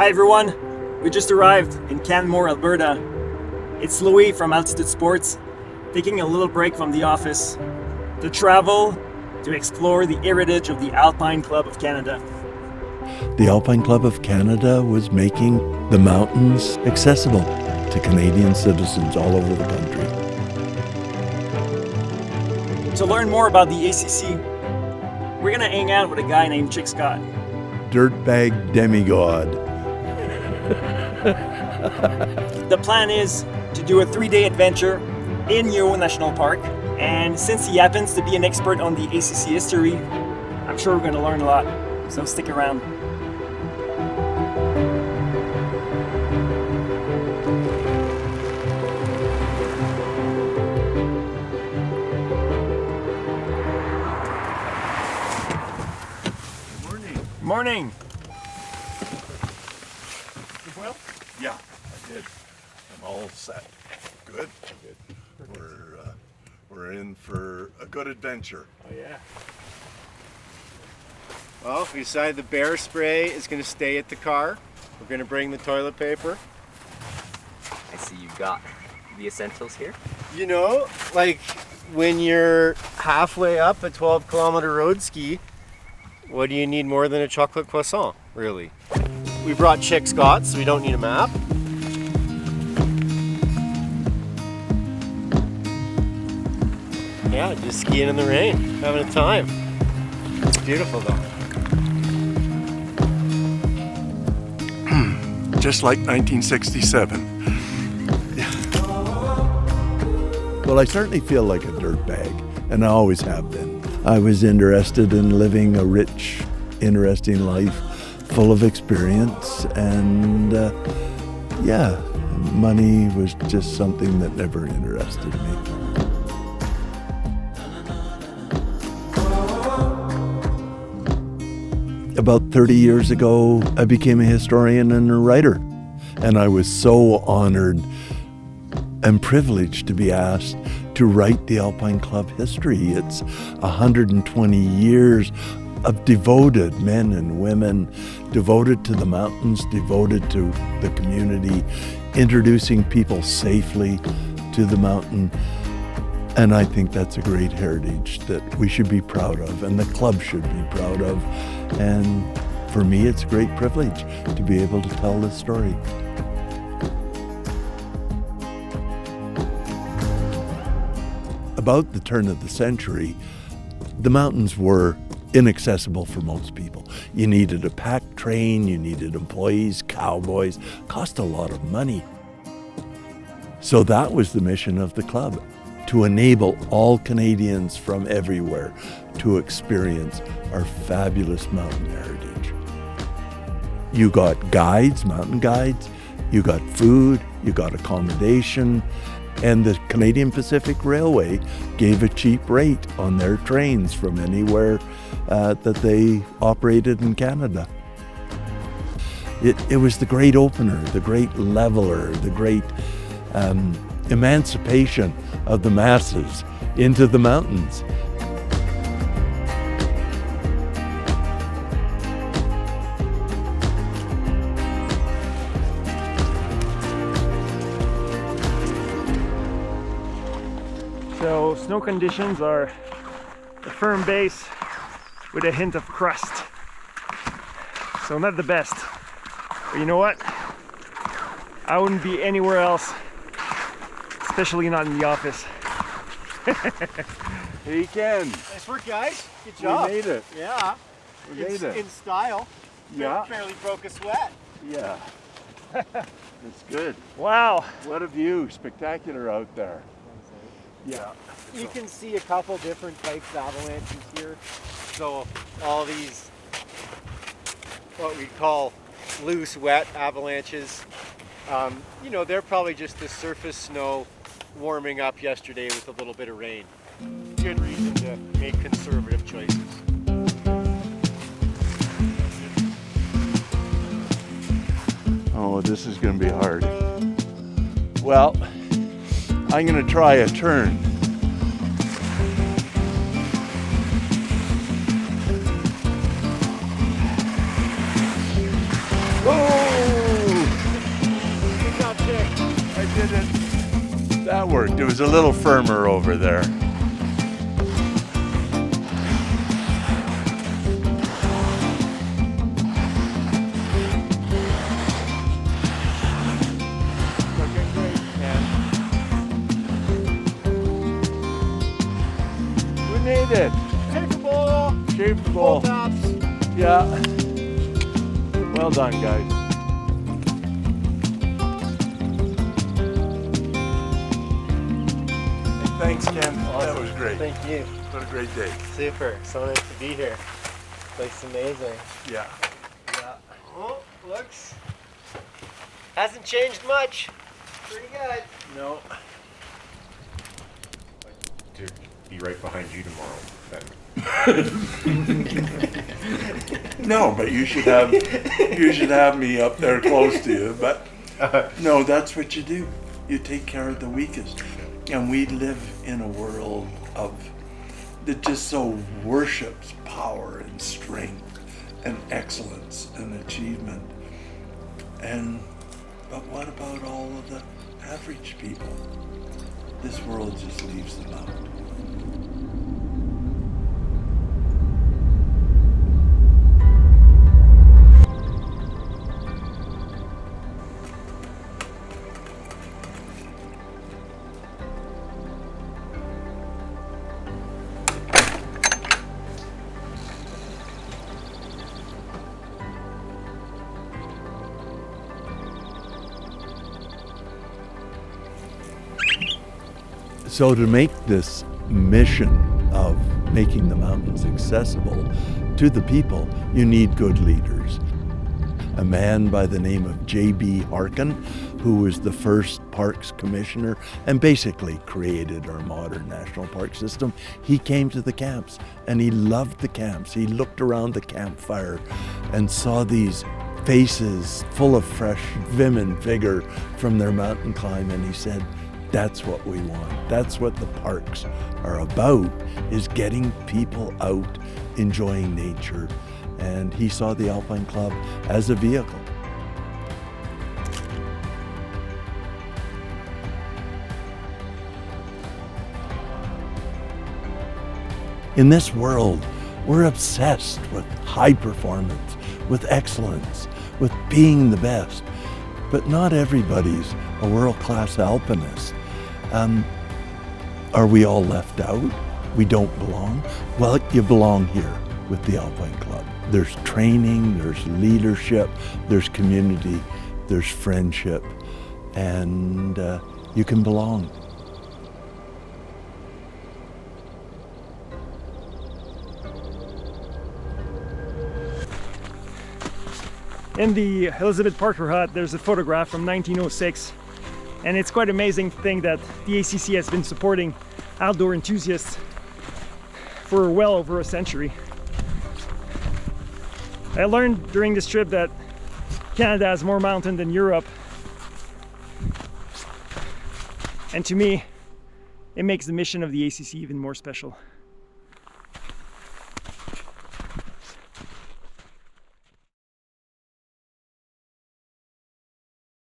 Hi everyone, we just arrived in Canmore, Alberta. It's Louis from Altitude Sports, taking a little break from the office to travel, to explore the heritage of the Alpine Club of Canada. The Alpine Club of Canada was making the mountains accessible to Canadian citizens all over the country. To learn more about the ACC, we're gonna hang out with a guy named Chick Scott. Dirtbag demigod. The plan is to do a 3-day adventure in Yoho National Park, and since he happens to be an expert on the ACC history, I'm sure we're gonna learn a lot, so stick around. Morning. Well, yeah, I did. I'm all set. Good. We're in for a good adventure. Oh yeah. Well, we decided the bear spray is going to stay at the car. We're going to bring the toilet paper. I see you've got the essentials here. You know, like when you're halfway up a 12-kilometer road ski, what do you need more than a chocolate croissant, really? We brought Chick Scott, so we don't need a map. Yeah, just skiing in the rain, having a time. It's beautiful though. Just like 1967. Well, I certainly feel like a dirtbag, and I always have been. I was interested in living a rich, interesting life, full of experience, and money was just something that never interested me. About 30 years ago, I became a historian and a writer, and I was so honored and privileged to be asked to write the Alpine Club history. It's 120 years of devoted men and women, devoted to the mountains, devoted to the community, introducing people safely to the mountain. And I think that's a great heritage that we should be proud of, and the club should be proud of. And for me, it's a great privilege to be able to tell this story. About the turn of the century, the mountains were inaccessible for most people. You needed a pack train, you needed employees, cowboys, cost a lot of money. So that was the mission of the club, to enable all Canadians from everywhere to experience our fabulous mountain heritage. You got guides, mountain guides, you got food, you got accommodation, and the Canadian Pacific Railway gave a cheap rate on their trains from anywhere that they operated in Canada. It was the great opener, the great leveler, the great emancipation of the masses into the mountains. So snow conditions are a firm base with a hint of crust. So not the best. But you know what? I wouldn't be anywhere else, especially not in the office. Hey Ken, Nice work, guys. Good job. we made it. Yeah. We made it. In style. Yeah. Barely broke a sweat. Yeah. It's good. Wow. What a view, spectacular out there. Yeah. You can see a couple different types of avalanches here. So all these, what we call loose, wet avalanches, you know, they're probably just the surface snow warming up yesterday with a little bit of rain. Good reason to make conservative choices. Oh, this is going to be hard. Well, I'm going to try a turn. Oh! It was a little firmer over there. Looking great, man. We made it. Shapeable. Shapeable. Full tops. Yeah. Well done, guys. Thanks, Ken. That was great. Thank you. What a great day. Super. So nice to be here. Place amazing. Yeah. Yeah. Oh, looks. Hasn't changed much. Pretty good. No. To be right behind you tomorrow. Then. No, but you should have me up there close to you. But no, that's what you do. You take care of the weakest. And we live in a world that just so worships power and strength and excellence and achievement. But what about all of the average people? This world just leaves them out. So to make this mission of making the mountains accessible to the people, you need good leaders. A man by the name of J.B. Harkin, who was the first parks commissioner and basically created our modern national park system, he came to the camps and he loved the camps. He looked around the campfire and saw these faces full of fresh vim and vigor from their mountain climb, and he said, that's what we want. That's what the parks are about, is getting people out enjoying nature. And he saw the Alpine Club as a vehicle. In this world, we're obsessed with high performance, with excellence, with being the best. But not everybody's a world-class alpinist. Are we all left out? We don't belong? Well, you belong here with the Alpine Club. There's training, there's leadership, there's community, there's friendship, and you can belong. In the Elizabeth Parker hut, there's a photograph from 1906, and it's quite amazing to think that the ACC has been supporting outdoor enthusiasts for well over a century. I learned during this trip that Canada has more mountain than Europe, and to me, it makes the mission of the ACC even more special.